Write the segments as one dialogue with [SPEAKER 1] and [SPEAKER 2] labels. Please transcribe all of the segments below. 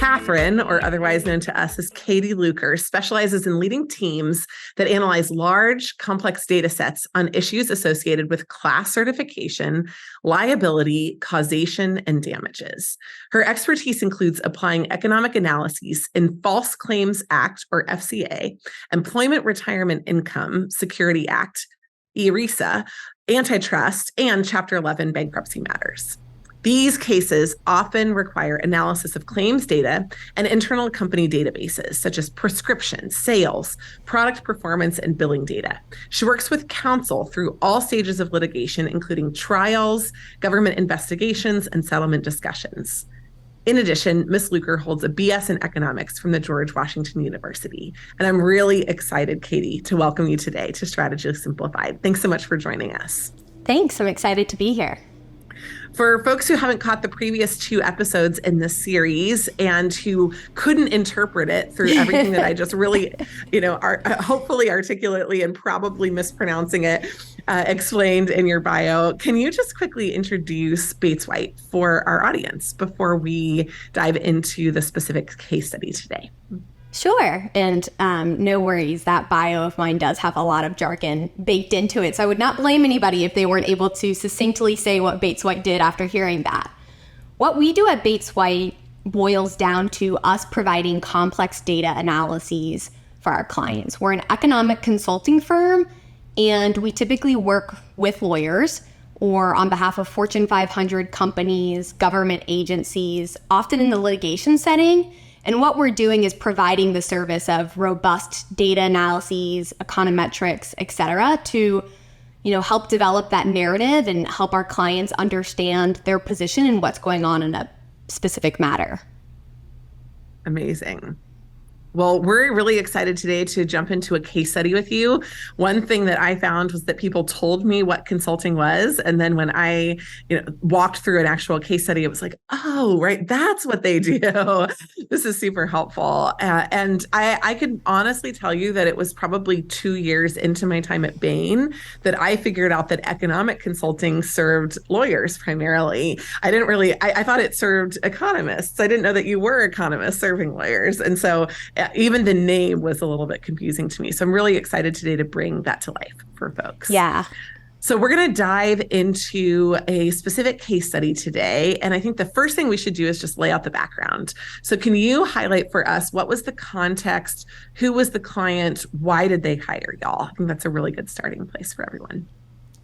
[SPEAKER 1] Catherine, or otherwise known to us as Katie Luker, specializes in leading teams that analyze large, complex data sets on issues associated with class certification, liability, causation, and damages. Her expertise includes applying economic analyses in False Claims Act, or FCA, Employment Retirement Income Security Act, ERISA, antitrust, and Chapter 11 bankruptcy matters. These cases often require analysis of claims data and internal company databases, such as prescriptions, sales, product performance, and billing data. She works with counsel through all stages of litigation, including trials, government investigations, and settlement discussions. In addition, Ms. Luker holds a BS in economics from the George Washington University. And I'm really excited, Katie, to welcome you today to Strategy Simplified. Thanks so much for joining us.
[SPEAKER 2] Thanks. I'm excited to be here.
[SPEAKER 1] For folks who haven't caught the previous 2 episodes in this series and who couldn't interpret it through everything that I just really, hopefully articulately and probably mispronouncing it, explained in your bio, can you just quickly introduce Bates White for our audience before we dive into the specific case study today?
[SPEAKER 2] Sure. And no worries, that bio of mine does have a lot of jargon baked into it. So I would not blame anybody if they weren't able to succinctly say what Bates White did after hearing that. What we do at Bates White boils down to us providing complex data analyses for our clients. We're an economic consulting firm, and we typically work with lawyers or on behalf of Fortune 500 companies, government agencies, often in the litigation setting. And what we're doing is providing the service of robust data analyses, econometrics, et cetera, to, help develop that narrative and help our clients understand their position and what's going on in a specific matter.
[SPEAKER 1] Amazing. Well, we're really excited today to jump into a case study with you. One thing that I found was that people told me what consulting was. And then when I walked through an actual case study, it was like, oh, right, that's what they do. This is super helpful. And I could honestly tell you that it was probably 2 years into my time at Bain that I figured out that economic consulting served lawyers primarily. I thought it served economists. I didn't know that you were economists serving lawyers. And so even the name was a little bit confusing to me. So I'm really excited today to bring that to life for folks.
[SPEAKER 2] Yeah.
[SPEAKER 1] So we're going to dive into a specific case study today. And I think the first thing we should do is just lay out the background. So can you highlight for us, what was the context? Who was the client? Why did they hire y'all? I think that's a really good starting place for everyone.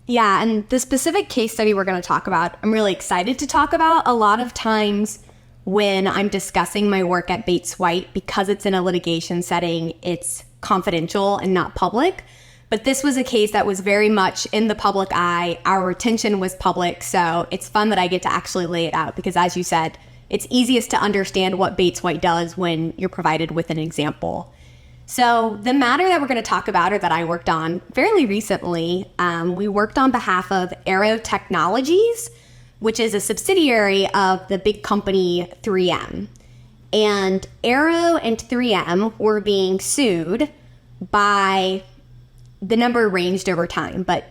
[SPEAKER 2] Yeah. And the specific case study we're going to talk about, I'm really excited to talk about. A lot of times when I'm discussing my work at Bates White, because it's in a litigation setting, it's confidential and not public. But this was a case that was very much in the public eye. Our retention was public. So it's fun that I get to actually lay it out because, as you said, it's easiest to understand what Bates White does when you're provided with an example. So the matter that we're going to talk about, or that I worked on fairly recently, we worked on behalf of Aero Technologies, which is a subsidiary of the big company 3M. And Aero and 3M were being sued by, the number ranged over time, but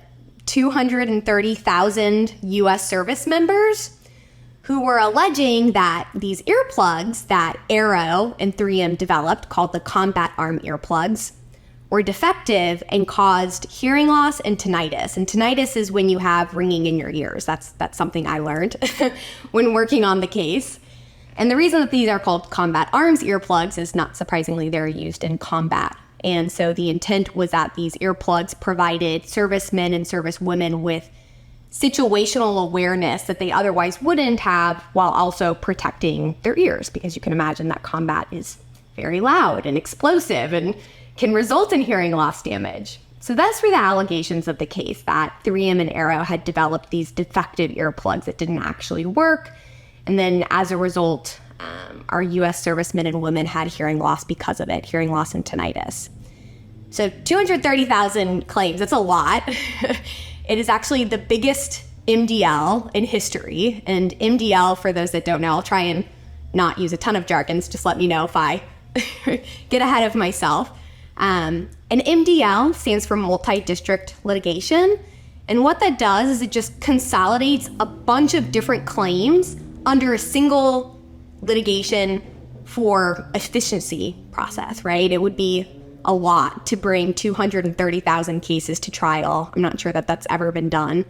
[SPEAKER 2] 230,000 U.S. service members who were alleging that these earplugs that Aero and 3M developed, called the combat arm earplugs, were defective and caused hearing loss and tinnitus. And tinnitus is when you have ringing in your ears. That's something I learned when working on the case. And the reason that these are called combat arms earplugs is, not surprisingly, they're used in combat. And so the intent was that these earplugs provided servicemen and servicewomen with situational awareness that they otherwise wouldn't have, while also protecting their ears, because you can imagine that combat is very loud and explosive and can result in hearing loss damage. So those were the allegations of the case, that 3M and Aero had developed these defective earplugs that didn't actually work. And then as a result, our U.S. servicemen and women had hearing loss because of it, hearing loss and tinnitus. So 230,000 claims, that's a lot. It is actually the biggest MDL in history. And MDL, for those that don't know, I'll try and not use a ton of jargons, just let me know if I get ahead of myself. An MDL stands for multi-district litigation. And what that does is it just consolidates a bunch of different claims under a single litigation for efficiency process, right? It would be a lot to bring 230,000 cases to trial. I'm not sure that that's ever been done.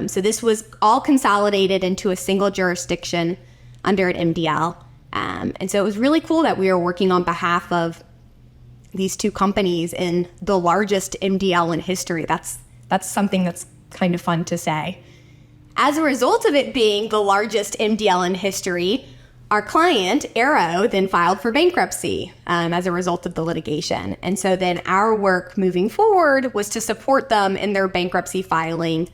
[SPEAKER 2] So this was all consolidated into a single jurisdiction under an MDL. And so it was really cool that we were working on behalf of these two companies in the largest MDL in history. That's something that's kind of fun to say. As a result of it being the largest MDL in history, our client, Arrow, then filed for bankruptcy as a result of the litigation. And so then our work moving forward was to support them in their bankruptcy filing,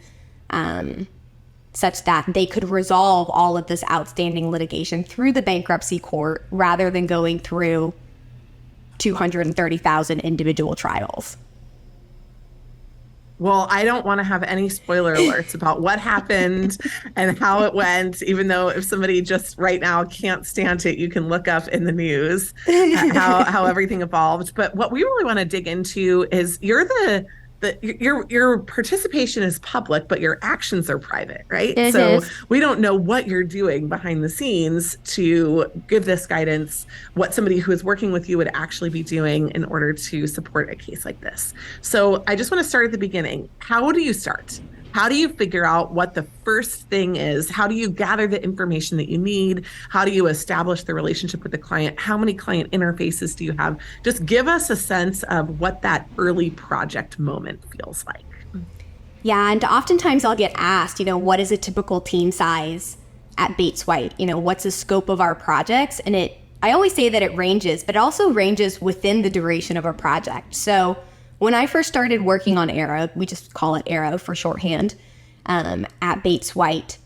[SPEAKER 2] such that they could resolve all of this outstanding litigation through the bankruptcy court rather than going through 230,000 individual trials.
[SPEAKER 1] Well, I don't want to have any spoiler alerts about what happened and how it went, even though if somebody just right now can't stand it, you can look up in the news how everything evolved. But what we really want to dig into is your participation is public, but your actions are private, right?
[SPEAKER 2] It
[SPEAKER 1] so
[SPEAKER 2] is.
[SPEAKER 1] We don't know what you're doing behind the scenes to give this guidance, what somebody who is working with you would actually be doing in order to support a case like this. So I just want to start at the beginning. How do you start? How do you figure out what the first thing is? How do you gather the information that you need? How do you establish the relationship with the client? How many client interfaces do you have? Just give us a sense of what that early project moment feels like.
[SPEAKER 2] Yeah, and oftentimes I'll get asked, what is a typical team size at Bates White? What's the scope of our projects? And I always say that it ranges, but it also ranges within the duration of a project. So when I first started working on Arrow, we just call it Arrow for shorthand, at Bates White,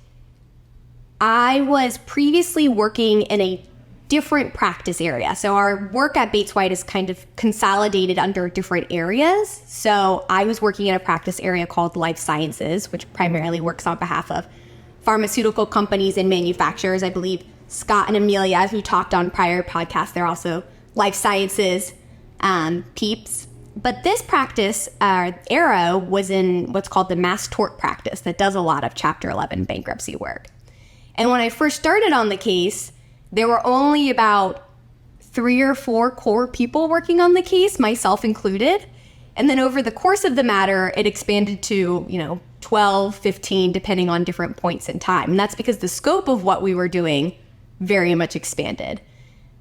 [SPEAKER 2] I was previously working in a different practice area. So our work at Bates White is kind of consolidated under different areas. So I was working in a practice area called Life Sciences, which primarily works on behalf of pharmaceutical companies and manufacturers. I believe Scott and Amelia, as we talked on prior podcasts, they're also Life Sciences peeps. But this practice, Arrow, was in what's called the mass tort practice that does a lot of Chapter 11 bankruptcy work. And when I first started on the case, there were only about 3 or 4 core people working on the case, myself included. And then over the course of the matter, it expanded to, 12, 15, depending on different points in time. And that's because the scope of what we were doing very much expanded.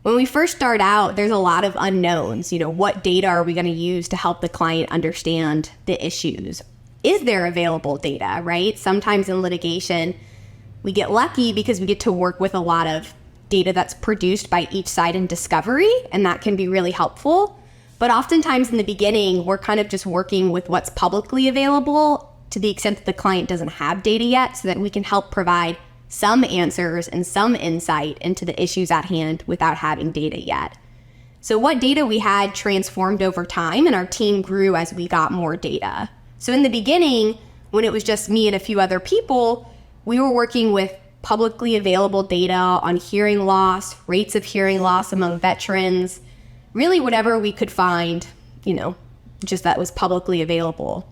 [SPEAKER 2] When we first start out, there's a lot of unknowns. What data are we going to use to help the client understand the issues? Is there available data, right? Sometimes in litigation, we get lucky because we get to work with a lot of data that's produced by each side in discovery, and that can be really helpful. But oftentimes in the beginning, we're kind of just working with what's publicly available to the extent that the client doesn't have data yet, so that we can help provide some answers and some insight into the issues at hand without having data yet. So what data we had transformed over time, and our team grew as we got more data. So in the beginning, when it was just me and a few other people, we were working with publicly available data on hearing loss, rates of hearing loss among veterans, really whatever we could find, just that was publicly available.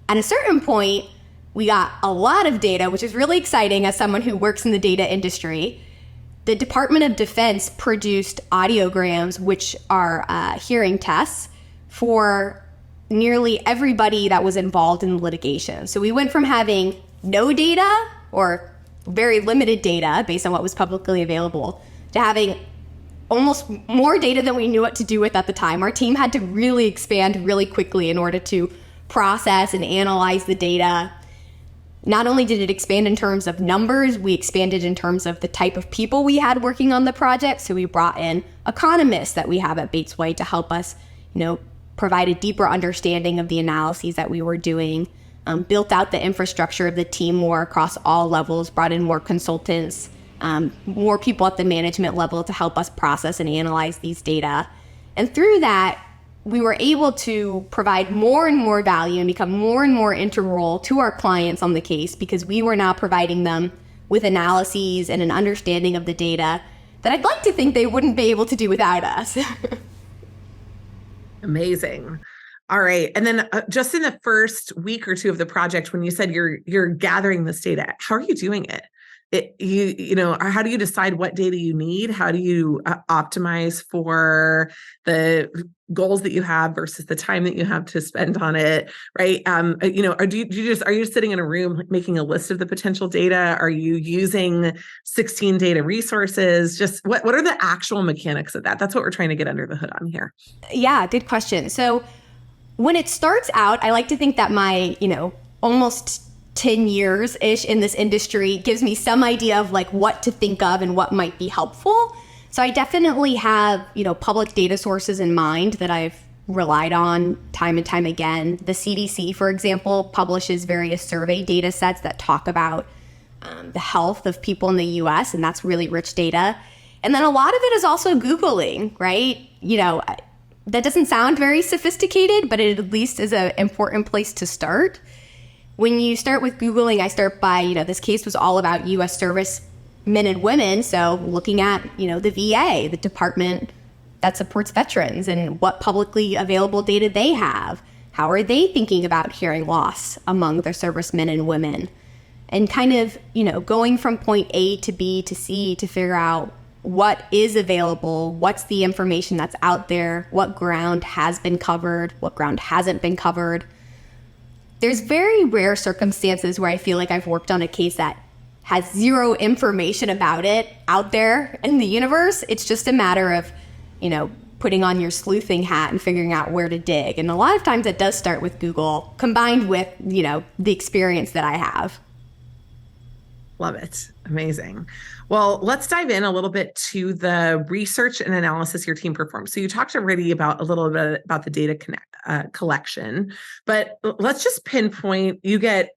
[SPEAKER 2] At a certain point, we got a lot of data, which is really exciting as someone who works in the data industry. The Department of Defense produced audiograms, which are hearing tests for nearly everybody that was involved in litigation. So we went from having no data or very limited data based on what was publicly available to having almost more data than we knew what to do with at the time. Our team had to really expand really quickly in order to process and analyze the data. Not only did it expand in terms of numbers, we expanded in terms of the type of people we had working on the project. So we brought in economists that we have at Bates White to help us, provide a deeper understanding of the analyses that we were doing, built out the infrastructure of the team more across all levels, brought in more consultants, more people at the management level to help us process and analyze these data. And through that, we were able to provide more and more value and become more and more integral to our clients on the case because we were now providing them with analyses and an understanding of the data that I'd like to think they wouldn't be able to do without us.
[SPEAKER 1] Amazing. All right. And then just in the first week or two of the project, when you said you're gathering this data, how are you doing it? how do you decide what data you need? How do you optimize for the goals that you have versus the time that you have to spend on it, right? Are you sitting in a room making a list of the potential data? Are you using 16 data resources? Just what are the actual mechanics of that? That's what we're trying to get under the hood on here.
[SPEAKER 2] Yeah, good question. So when it starts out, I like to think that my, almost 10 years-ish in this industry gives me some idea of like what to think of and what might be helpful. So I definitely have, public data sources in mind that I've relied on time and time again. The CDC, for example, publishes various survey data sets that talk about the health of people in the US, and that's really rich data. And then a lot of it is also Googling, right? That doesn't sound very sophisticated, but it at least is an important place to start. When you start with Googling, I start by, this case was all about U.S. servicemen and women. So looking at, the VA, the department that supports veterans, and what publicly available data they have. How are they thinking about hearing loss among their servicemen and women? And kind of, going from point A to B to C to figure out what is available, what's the information that's out there, what ground has been covered, what ground hasn't been covered. There's very rare circumstances where I feel like I've worked on a case that has zero information about it out there in the universe. It's just a matter of, putting on your sleuthing hat and figuring out where to dig. And a lot of times it does start with Google, combined with, the experience that I have.
[SPEAKER 1] Love it. Amazing. Well, let's dive in a little bit to the research and analysis your team performed. So you talked already about a little bit about the data collection, but let's just pinpoint, you get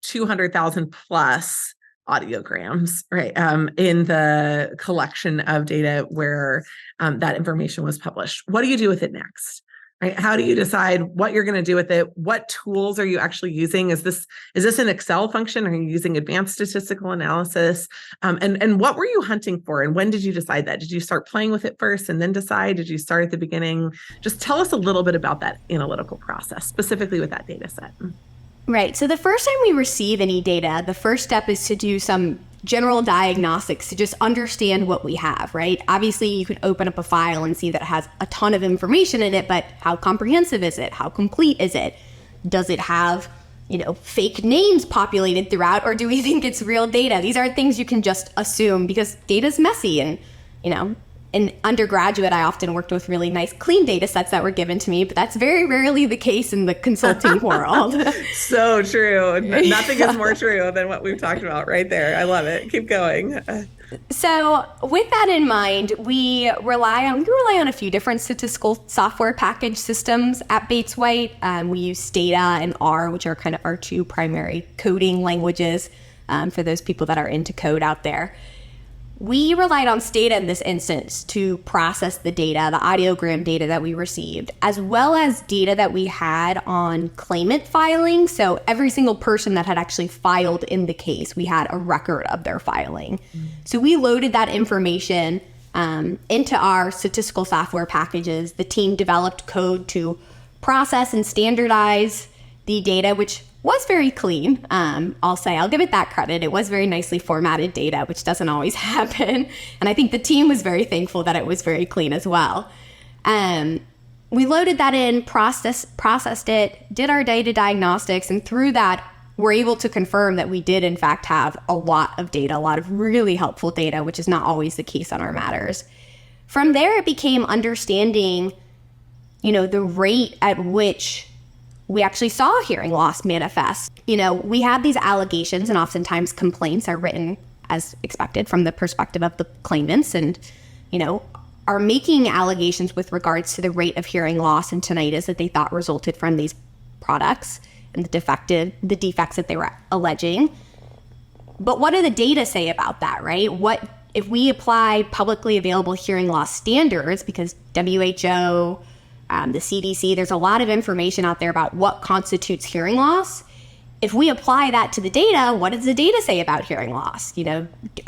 [SPEAKER 1] 200,000 plus audiograms, right? In the collection of data where that information was published. What do you do with it next? Right? How do you decide what you're going to do with it? What tools are you actually using? Is this an Excel function? Are you using advanced statistical analysis? And what were you hunting for? And when did you decide that? Did you start playing with it first and then decide? Did you start at the beginning? Just tell us a little bit about that analytical process, specifically with that data set.
[SPEAKER 2] Right. So the first time we receive any data, the first step is to do some general diagnostics to just understand what we have, right? Obviously, you could open up a file and see that it has a ton of information in it, but how comprehensive is it? How complete is it? Does it have, fake names populated throughout, or do we think it's real data? These are things you can just assume because data's messy. And, in undergraduate, I often worked with really nice, clean data sets that were given to me, but that's very rarely the case in the consulting world.
[SPEAKER 1] So true. Nothing is more true than what we've talked about right there. I love it. Keep going.
[SPEAKER 2] So with that in mind, we rely on a few different statistical software package systems at Bates White. We use Stata and R, which are kind of our two primary coding languages for those people that are into code out there. We relied on Stata in this instance to process the data, the audiogram data that we received, as well as data that we had on claimant filing. So every single person that had actually filed in the case, we had a record of their filing. So we loaded that information into our statistical software packages. The team developed code to process and standardize the data, which was very clean. I'll give it that credit. It was very nicely formatted data, which doesn't always happen. And I think the team was very thankful that it was very clean as well. We loaded that in, processed it, did our data diagnostics, and through that, we're able to confirm that we did in fact have a lot of data, a lot of really helpful data, which is not always the case on our matters. From there, it became understanding, the rate at which we actually saw hearing loss manifest. We have these allegations, and oftentimes complaints are written as expected from the perspective of the claimants, and, are making allegations with regards to the rate of hearing loss and tinnitus that they thought resulted from these products and the defects that they were alleging. But what do the data say about that, right? What if we apply publicly available hearing loss standards, because WHO, the CDC, there's a lot of information out there about what constitutes hearing loss. If we apply that to the data, what does the data say about hearing loss?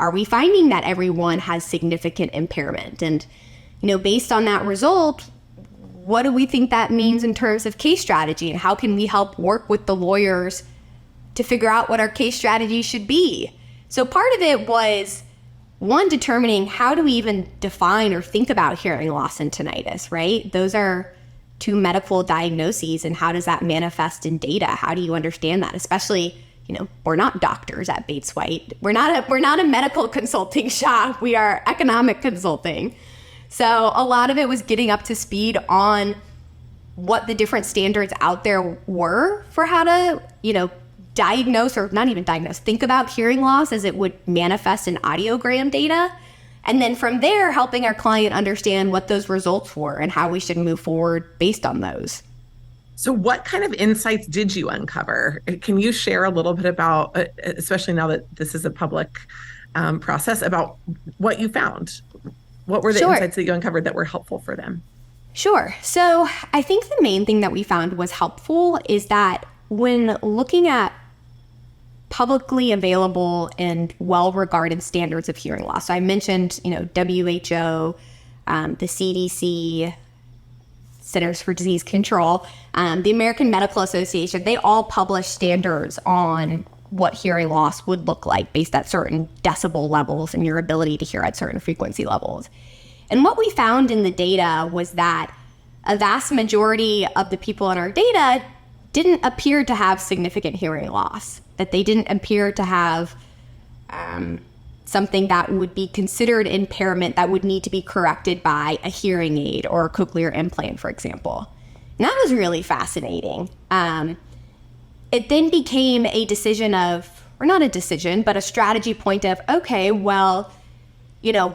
[SPEAKER 2] Are we finding that everyone has significant impairment? And, based on that result, what do we think that means in terms of case strategy? And how can we help work with the lawyers to figure out what our case strategy should be? So part of it was, one, determining how do we even define or think about hearing loss and tinnitus, right? Those are two medical diagnoses, and how does that manifest in data? How do you understand that? Especially, we're not doctors at Bates White. We're not a medical consulting shop. We are economic consulting. So a lot of it was getting up to speed on what the different standards out there were for how to, diagnose, or not even diagnose, think about hearing loss as it would manifest in audiogram data. And then from there, helping our client understand what those results were and how we should move forward based on those.
[SPEAKER 1] So what kind of insights did you uncover? Can you share a little bit about, especially now that this is a public process, about what you found? What were the insights that you uncovered that were helpful for them?
[SPEAKER 2] Sure. So I think the main thing that we found was helpful is that when looking at publicly available and well-regarded standards of hearing loss, so I mentioned, WHO, the CDC, Centers for Disease Control, the American Medical Association, they all publish standards on what hearing loss would look like based at certain decibel levels and your ability to hear at certain frequency levels. And what we found in the data was that a vast majority of the people in our data didn't appear to have significant hearing loss, that they didn't appear to have something that would be considered impairment that would need to be corrected by a hearing aid or a cochlear implant, for example. And that was really fascinating. It then became a decision of, or not a decision, but a strategy point of, okay, well,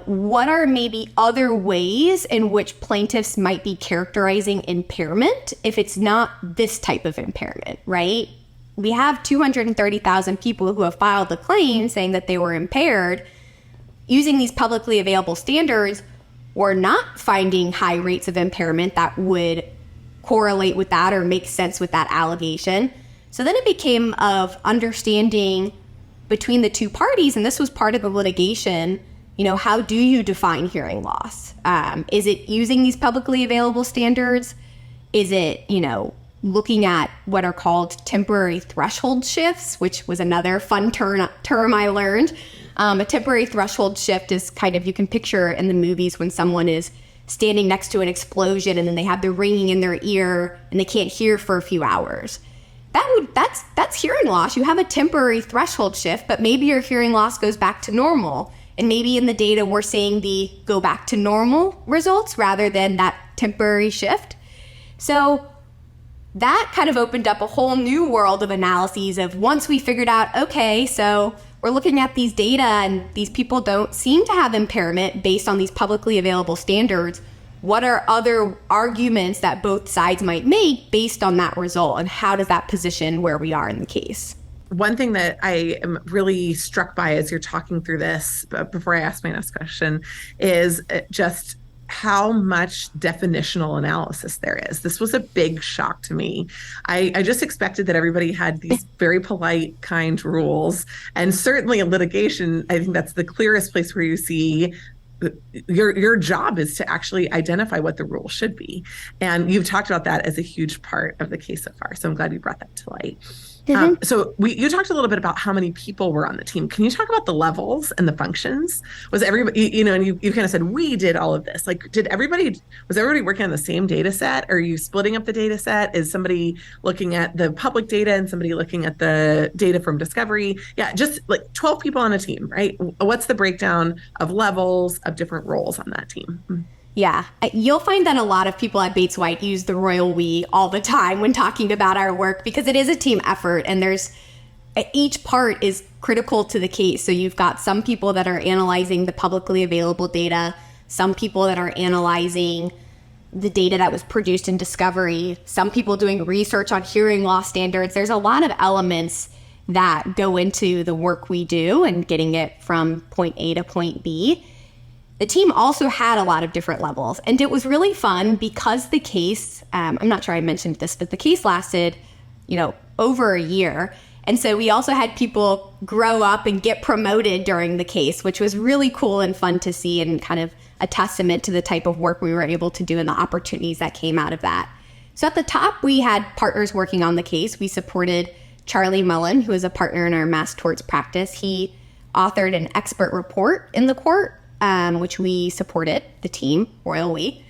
[SPEAKER 2] what are maybe other ways in which plaintiffs might be characterizing impairment if it's not this type of impairment, right? We have 230,000 people who have filed a claim saying that they were impaired. Using these publicly available standards, we're not finding high rates of impairment that would correlate with that or make sense with that allegation. So then it became of understanding between the two parties, and this was part of the litigation, how do you define hearing loss? Is it using these publicly available standards? Is it, looking at what are called temporary threshold shifts, which was another fun term I learned. A temporary threshold shift is kind of, you can picture in the movies when someone is standing next to an explosion and then they have the ringing in their ear and they can't hear for a few hours. That's hearing loss. You have a temporary threshold shift, but maybe your hearing loss goes back to normal. And maybe in the data, we're seeing the go back to normal results rather than that temporary shift. So that kind of opened up a whole new world of analyses of once we figured out, okay, so we're looking at these data and these people don't seem to have impairment based on these publicly available standards. What are other arguments that both sides might make based on that result? And how does that position where we are in the case?
[SPEAKER 1] One thing that I am really struck by as you're talking through this, but before I ask my next question, is just how much definitional analysis there is. This was a big shock to me. I just expected that everybody had these very polite, kind rules. And certainly in litigation, I think that's the clearest place where you see your job is to actually identify what the rule should be. And you've talked about that as a huge part of the case so far. So I'm glad you brought that to light. So you talked a little bit about how many people were on the team. Can you talk about the levels and the functions? Was everybody, and you kind of said, we did all of this. Like, was everybody working on the same data set? Are you splitting up the data set? Is somebody looking at the public data and somebody looking at the data from discovery? Yeah, just like 12 people on a team, right? What's the breakdown of levels of different roles on that team?
[SPEAKER 2] Yeah, you'll find that a lot of people at Bates White use the royal we all the time when talking about our work because it is a team effort and each part is critical to the case. So you've got some people that are analyzing the publicly available data, some people that are analyzing the data that was produced in discovery, some people doing research on hearing loss standards. There's a lot of elements that go into the work we do and getting it from point A to point B. The team also had a lot of different levels, and it was really fun because the case, I'm not sure I mentioned this, but the case lasted, over a year. And so we also had people grow up and get promoted during the case, which was really cool and fun to see and kind of a testament to the type of work we were able to do and the opportunities that came out of that. So at the top, we had partners working on the case. We supported Charlie Mullen, who is a partner in our mass torts practice. He authored an expert report in the court, which we supported, the team, royal we.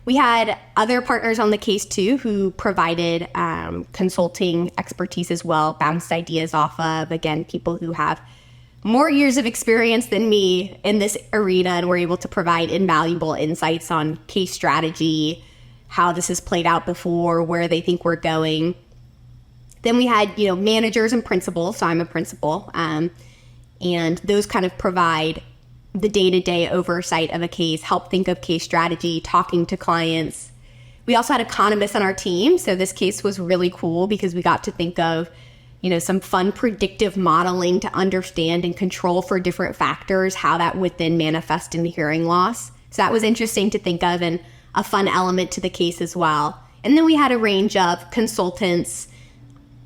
[SPEAKER 2] We had other partners on the case too who provided consulting expertise as well, bounced ideas off of, again, people who have more years of experience than me in this arena and were able to provide invaluable insights on case strategy, how this has played out before, where they think we're going. Then we had, managers and principals. So I'm a principal, and those kind of provide the day-to-day oversight of a case, help think of case strategy, talking to clients. We also had economists on our team. So this case was really cool because we got to think of, some fun predictive modeling to understand and control for different factors, how that would then manifest in the hearing loss. So that was interesting to think of and a fun element to the case as well. And then we had a range of consultants.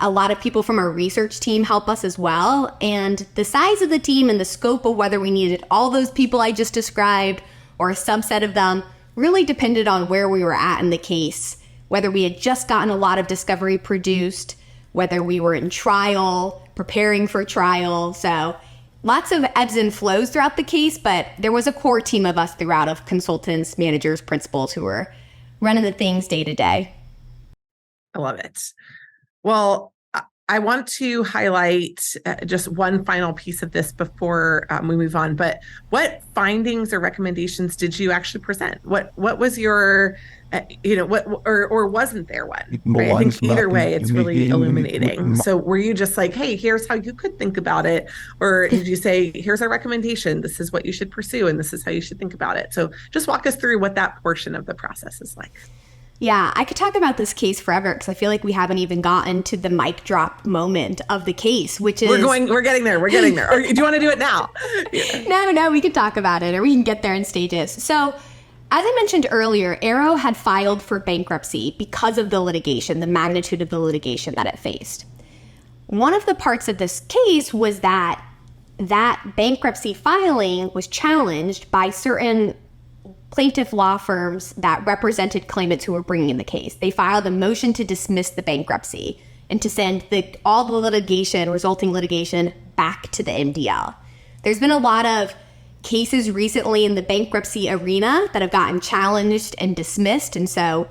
[SPEAKER 2] A lot of people from our research team help us as well. And the size of the team and the scope of whether we needed all those people I just described or a subset of them really depended on where we were at in the case, whether we had just gotten a lot of discovery produced, whether we were in trial, preparing for trial. So lots of ebbs and flows throughout the case, but there was a core team of us throughout of consultants, managers, principals who were running the things day to day.
[SPEAKER 1] I love it. Well, I want to highlight just one final piece of this before we move on. But what findings or recommendations did you actually present? What was your, or wasn't there one? Right? I think either way, it's really illuminating. So were you just like, hey, here's how you could think about it? Or did you say, here's our recommendation, this is what you should pursue, and this is how you should think about it? So just walk us through what that portion of the process is like.
[SPEAKER 2] Yeah, I could talk about this case forever because I feel like we haven't even gotten to the mic drop moment of the case, which is...
[SPEAKER 1] We're getting there. Or do you want to do it now?
[SPEAKER 2] Yeah. No, we can talk about it or we can get there in stages. So as I mentioned earlier, Arrow had filed for bankruptcy because of the litigation, the magnitude of the litigation that it faced. One of the parts of this case was that bankruptcy filing was challenged by certain plaintiff law firms that represented claimants who were bringing in the case. They filed a motion to dismiss the bankruptcy and to send all the resulting litigation back to the MDL. There's been a lot of cases recently in the bankruptcy arena that have gotten challenged and dismissed, and so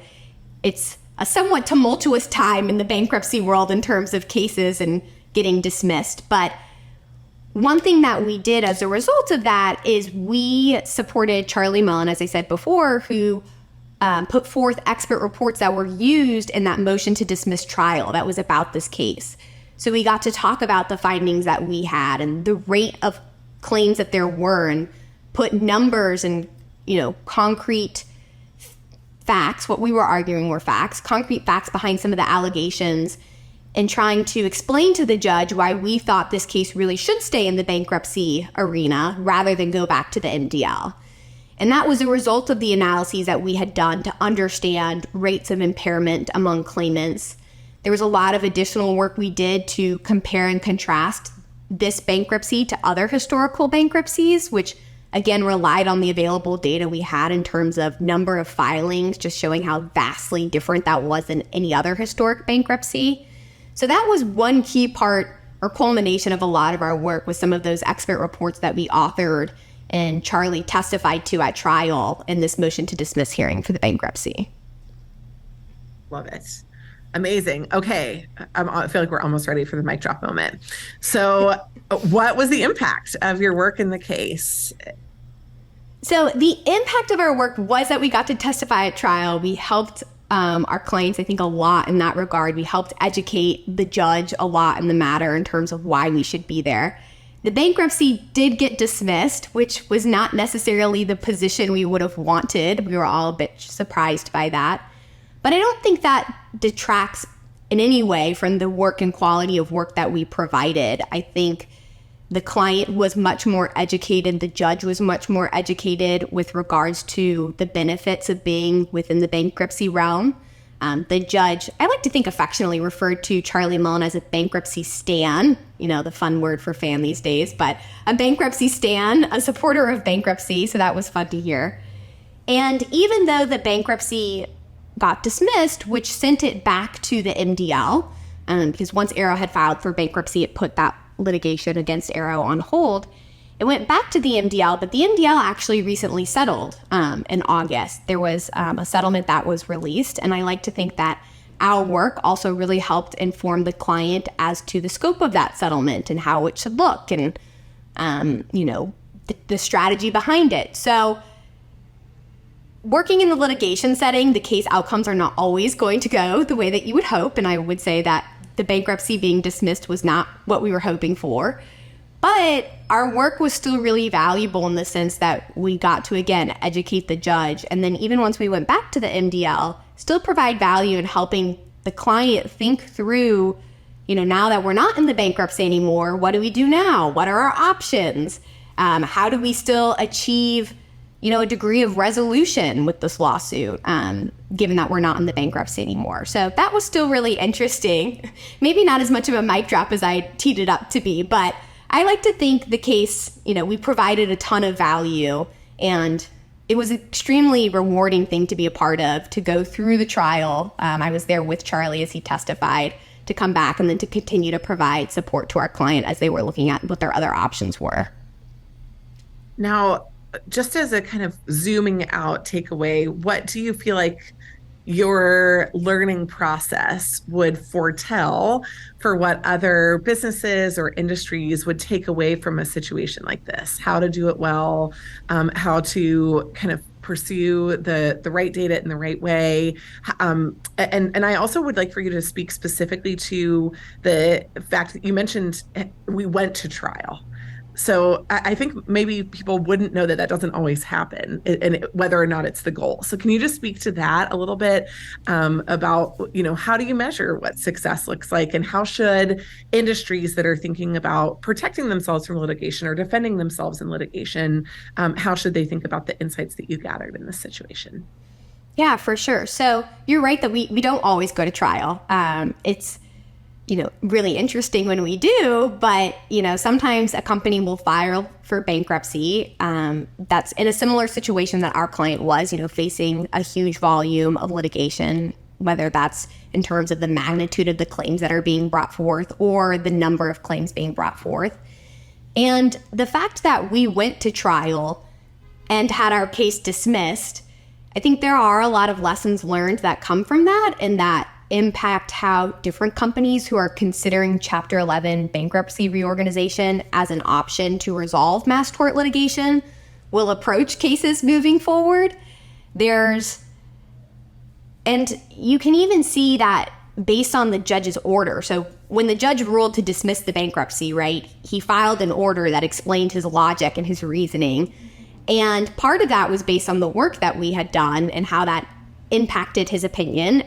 [SPEAKER 2] it's a somewhat tumultuous time in the bankruptcy world in terms of cases and getting dismissed. But one thing that we did as a result of that is we supported Charlie Mullen, as I said before, who put forth expert reports that were used in that motion to dismiss trial that was about this case. So we got to talk about the findings that we had and the rate of claims that there were and put numbers and, concrete facts, what we were arguing were facts, concrete facts behind some of the allegations, and trying to explain to the judge why we thought this case really should stay in the bankruptcy arena rather than go back to the MDL. And that was a result of the analyses that we had done to understand rates of impairment among claimants. There was a lot of additional work we did to compare and contrast this bankruptcy to other historical bankruptcies, which again relied on the available data we had in terms of number of filings, just showing how vastly different that was than any other historic bankruptcy. So that was one key part or culmination of a lot of our work with some of those expert reports that we authored and Charlie testified to at trial in this motion to dismiss hearing for the bankruptcy.
[SPEAKER 1] Love it. Amazing. Okay. I feel like we're almost ready for the mic drop moment. So what was the impact of your work in the case?
[SPEAKER 2] So the impact of our work was that we got to testify at trial. We helped our clients, I think, a lot in that regard. We helped educate the judge a lot in the matter in terms of why we should be there. The bankruptcy did get dismissed, which was not necessarily the position we would have wanted. We were all a bit surprised by that. But I don't think that detracts in any way from the work and quality of work that we provided. I think the client was much more educated. The judge was much more educated with regards to the benefits of being within the bankruptcy realm. The judge, I like to think affectionately referred to Charlie Mullen as a bankruptcy stan, the fun word for fan these days, but a bankruptcy stan, a supporter of bankruptcy. So that was fun to hear. And even though the bankruptcy got dismissed, which sent it back to the MDL, because once Arrow had filed for bankruptcy, it put that litigation against Arrow on hold. It went back to the MDL, but the MDL actually recently settled in August. There was a settlement that was released, and I like to think that our work also really helped inform the client as to the scope of that settlement and how it should look and, the strategy behind it. So working in the litigation setting, the case outcomes are not always going to go the way that you would hope. And I would say that the bankruptcy being dismissed was not what we were hoping for. But our work was still really valuable in the sense that we got to, again, educate the judge. And then even once we went back to the MDL, still provide value in helping the client think through, now that we're not in the bankruptcy anymore, what do we do now? What are our options? How do we still achieve, a degree of resolution with this lawsuit, given that we're not in the bankruptcy anymore? So that was still really interesting. Maybe not as much of a mic drop as I teed it up to be, but I like to think the case, we provided a ton of value, and it was an extremely rewarding thing to be a part of, to go through the trial. I was there with Charlie as he testified, to come back and then to continue to provide support to our client as they were looking at what their other options were.
[SPEAKER 1] Now, just as a kind of zooming out takeaway, what do you feel like your learning process would foretell for what other businesses or industries would take away from a situation like this? How to do it well, how to kind of pursue the right data in the right way. And I also would like for you to speak specifically to the fact that you mentioned we went to trial. So I think maybe people wouldn't know that doesn't always happen, and whether or not it's the goal. So can you just speak to that a little bit about, how do you measure what success looks like, and how should industries that are thinking about protecting themselves from litigation or defending themselves in litigation, how should they think about the insights that you gathered in this situation?
[SPEAKER 2] Yeah, for sure. So you're right that we don't always go to trial. It's really interesting when we do, but, sometimes a company will file for bankruptcy. That's in a similar situation that our client was, facing a huge volume of litigation, whether that's in terms of the magnitude of the claims that are being brought forth or the number of claims being brought forth. And the fact that we went to trial and had our case dismissed, I think there are a lot of lessons learned that come from that, and that impact how different companies who are considering Chapter 11 bankruptcy reorganization as an option to resolve mass tort litigation will approach cases moving forward. And you can even see that based on the judge's order. So when the judge ruled to dismiss the bankruptcy, right, he filed an order that explained his logic and his reasoning. And part of that was based on the work that we had done and how that impacted his opinion,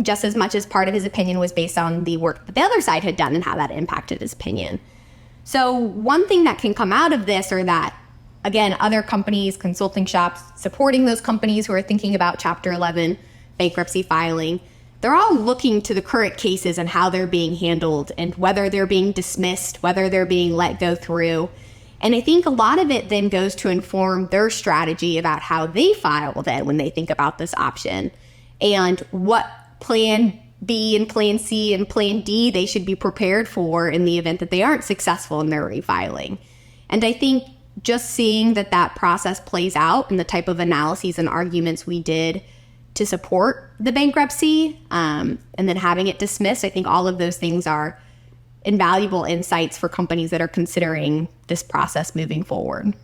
[SPEAKER 2] just as much as part of his opinion was based on the work that the other side had done and how that impacted his opinion. So one thing that can come out of this, or that, again, other companies, consulting shops, supporting those companies who are thinking about Chapter 11 bankruptcy filing, they're all looking to the current cases and how they're being handled and whether they're being dismissed, whether they're being let go through. And I think a lot of it then goes to inform their strategy about how they file then when they think about this option, and what Plan B and Plan C and Plan D they should be prepared for in the event that they aren't successful in their refiling. And I think just seeing that process plays out and the type of analyses and arguments we did to support the bankruptcy, and then having it dismissed, I think all of those things are invaluable insights for companies that are considering this process moving forward.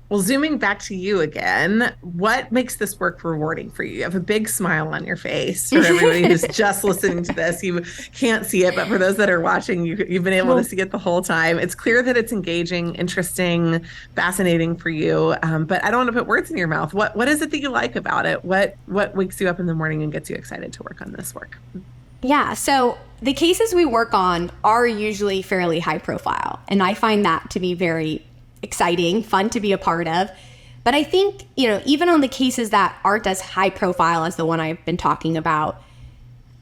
[SPEAKER 1] Well, zooming back to you again, what makes this work rewarding for you? You have a big smile on your face. For everybody who's just listening to this, you can't see it, but for those that are watching, you've been able to see it the whole time. It's clear that it's engaging, interesting, fascinating for you. But I don't want to put words in your mouth. What is it that you like about it? What wakes you up in the morning and gets you excited to work on this work?
[SPEAKER 2] Yeah, so the cases we work on are usually fairly high profile, and I find that to be very exciting, fun to be a part of. But I think, even on the cases that aren't as high profile as the one I've been talking about,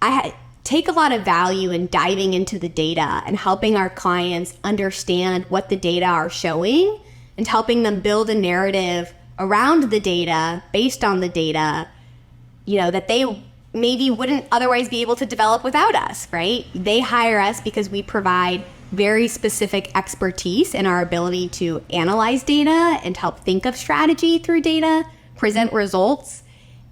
[SPEAKER 2] I take a lot of value in diving into the data and helping our clients understand what the data are showing and helping them build a narrative around the data, based on the data, that they maybe wouldn't otherwise be able to develop without us, right? They hire us because we provide very specific expertise in our ability to analyze data and help think of strategy through data, present results,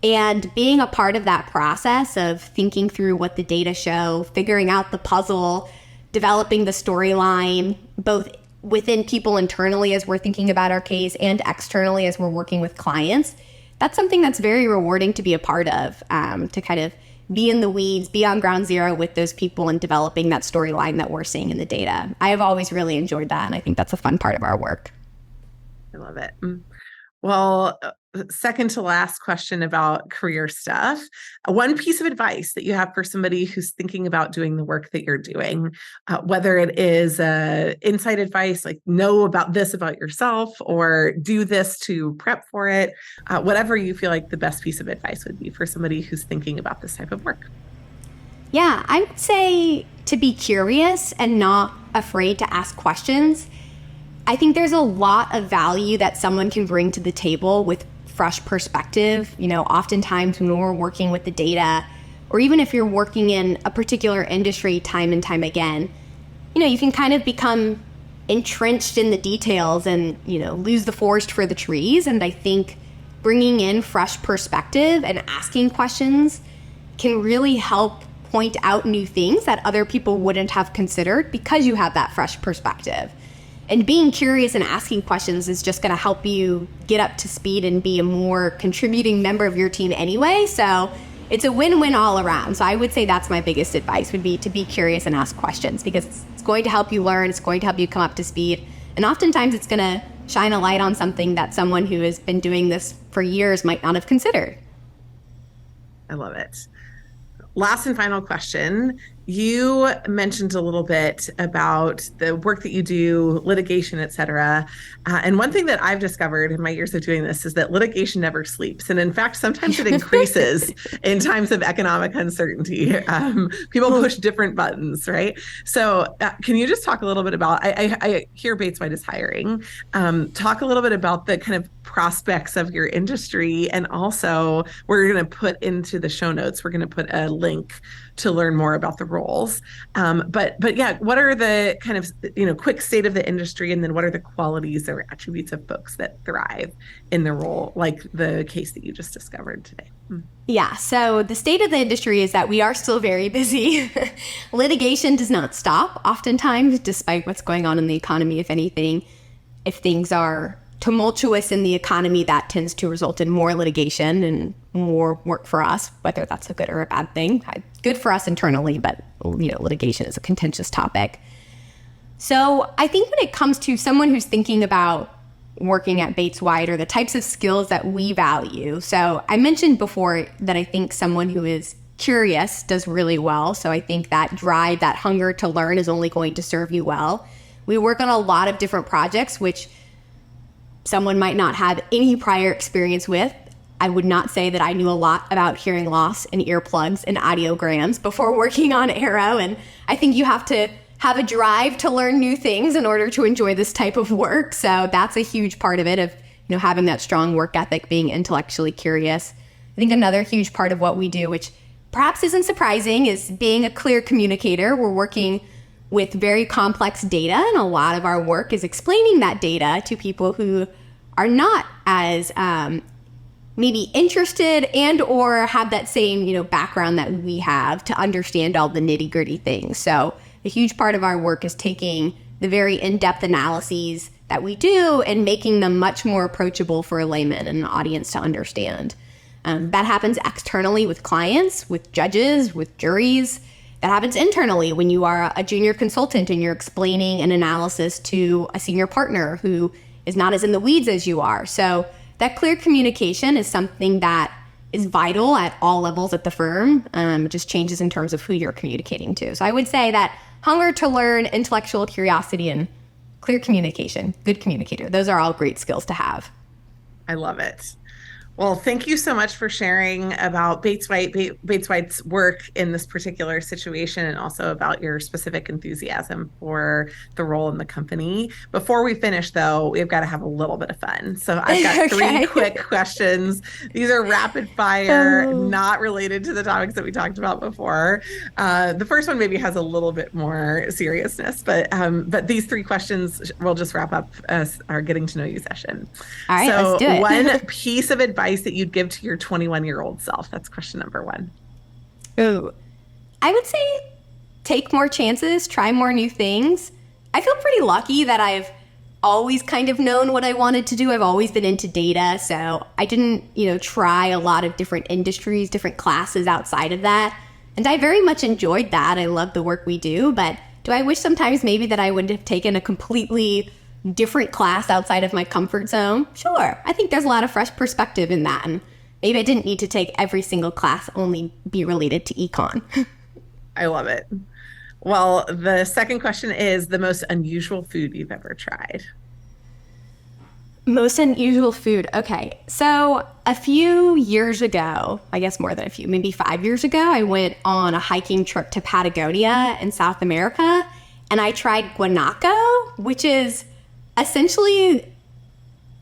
[SPEAKER 2] and being a part of that process of thinking through what the data show, figuring out the puzzle, developing the storyline, both within people internally as we're thinking about our case and externally as we're working with clients. That's something that's very rewarding to be a part of, to kind of be in the weeds, be on ground zero with those people and developing that storyline that we're seeing in the data. I have always really enjoyed that, and I think that's a fun part of our work.
[SPEAKER 1] I love it. Well, second to last question about career stuff. One piece of advice that you have for somebody who's thinking about doing the work that you're doing, whether it is inside advice, like know about this about yourself or do this to prep for it, whatever you feel like the best piece of advice would be for somebody who's thinking about this type of work.
[SPEAKER 2] Yeah, I would say to be curious and not afraid to ask questions. I think there's a lot of value that someone can bring to the table with fresh perspective. Oftentimes when we're working with the data, or even if you're working in a particular industry time and time again, you can kind of become entrenched in the details and, lose the forest for the trees. And I think bringing in fresh perspective and asking questions can really help point out new things that other people wouldn't have considered because you have that fresh perspective. And being curious and asking questions is just going to help you get up to speed and be a more contributing member of your team anyway. So it's a win-win all around. So I would say that's my biggest advice would be to be curious and ask questions because it's going to help you learn. It's going to help you come up to speed. And oftentimes it's going to shine a light on something that someone who has been doing this for years might not have considered.
[SPEAKER 1] I love it. Last and final question. You mentioned a little bit about the work that you do, litigation, et cetera. And one thing that I've discovered in my years of doing this is that litigation never sleeps. And in fact, sometimes it increases in times of economic uncertainty. People push different buttons, right? So can you just talk a little bit about, I hear Bates White is hiring. Talk a little bit about the kind of prospects of your industry. And also we're going to put into the show notes, we're going to put a link to learn more about the roles. But yeah, what are the kind of, quick state of the industry, and then what are the qualities or attributes of folks that thrive in the role, like the case that you just discovered today?
[SPEAKER 2] Yeah, so the state of the industry is that we are still very busy. Litigation does not stop, oftentimes, despite what's going on in the economy. If anything, if things are tumultuous in the economy, that tends to result in more litigation and more work for us, whether that's a good or a bad thing. Good for us internally, but litigation is a contentious topic. So I think when it comes to someone who's thinking about working at Bates White or the types of skills that we value. So I mentioned before that I think someone who is curious does really well. So I think that drive, that hunger to learn is only going to serve you well. We work on a lot of different projects, which someone might not have any prior experience with. I would not say that I knew a lot about hearing loss and earplugs and audiograms before working on Arrow. And I think you have to have a drive to learn new things in order to enjoy this type of work. So that's a huge part of it, of having that strong work ethic, being intellectually curious. I think another huge part of what we do, which perhaps isn't surprising, is being a clear communicator. We're working with very complex data, and a lot of our work is explaining that data to people who are not as maybe interested and or have that same background that we have to understand all the nitty-gritty things. So a huge part of our work is taking the very in-depth analyses that we do and making them much more approachable for a layman and an audience to understand. That happens externally with clients, with judges, with juries. That happens internally when you are a junior consultant and you're explaining an analysis to a senior partner who is not as in the weeds as you are. So that clear communication is something that is vital at all levels at the firm. It just changes in terms of who you're communicating to. So I would say that hunger to learn, intellectual curiosity, and clear communication, good communicator, those are all great skills to have.
[SPEAKER 1] I love it. Well, thank you so much for sharing about Bates White's work in this particular situation and also about your specific enthusiasm for the role in the company. Before we finish, though, we've got to have a little bit of fun. So I've got three quick questions. These are rapid fire, not related to the topics that we talked about before. The first one maybe has a little bit more seriousness, but these three questions will just wrap up our getting to know you session.
[SPEAKER 2] All right,
[SPEAKER 1] so
[SPEAKER 2] let's do it.
[SPEAKER 1] One piece of advice that you'd give to your 21-year-old self? That's question number one.
[SPEAKER 2] Ooh, I would say take more chances, try more new things. I feel pretty lucky that I've always kind of known what I wanted to do. I've always been into data, so I didn't, try a lot of different industries, different classes outside of that. And I very much enjoyed that. I love the work we do, but do I wish sometimes maybe that I would have taken a completely different class outside of my comfort zone? Sure. I think there's a lot of fresh perspective in that. And maybe I didn't need to take every single class only be related to econ.
[SPEAKER 1] I love it. Well, the second question is the most unusual food you've ever tried.
[SPEAKER 2] Most unusual food. Okay. So a few years ago, I guess more than a few, maybe 5 years ago, I went on a hiking trip to Patagonia in South America, and I tried guanaco, which is essentially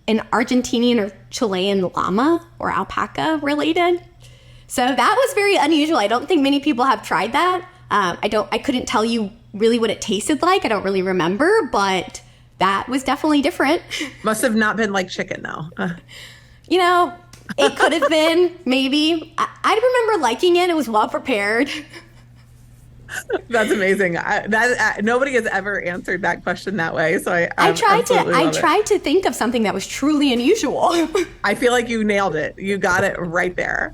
[SPEAKER 2] an Argentinian or Chilean llama or alpaca related. So that was very unusual. I don't think many people have tried that. I couldn't tell you really what it tasted like. I don't really remember, but that was definitely different.
[SPEAKER 1] Must have not been like chicken though.
[SPEAKER 2] It could have been, maybe. I remember liking it. It was well prepared.
[SPEAKER 1] That's amazing. Nobody has ever answered that question that way. So I
[SPEAKER 2] tried to think of something that was truly unusual.
[SPEAKER 1] I feel like you nailed it. You got it right there.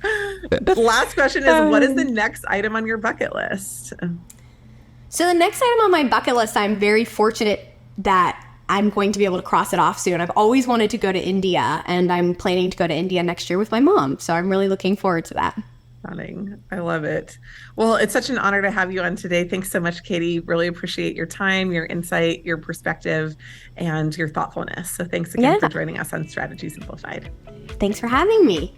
[SPEAKER 1] The last question is, what is the next item on your bucket list?
[SPEAKER 2] So the next item on my bucket list, I'm very fortunate that I'm going to be able to cross it off soon. I've always wanted to go to India, and I'm planning to go to India next year with my mom. So I'm really looking forward to that.
[SPEAKER 1] Stunning. I love it. Well, it's such an honor to have you on today. Thanks so much, Katie. Really appreciate your time, your insight, your perspective, and your thoughtfulness. So thanks again for joining us on Strategy Simplified.
[SPEAKER 2] Thanks for having me.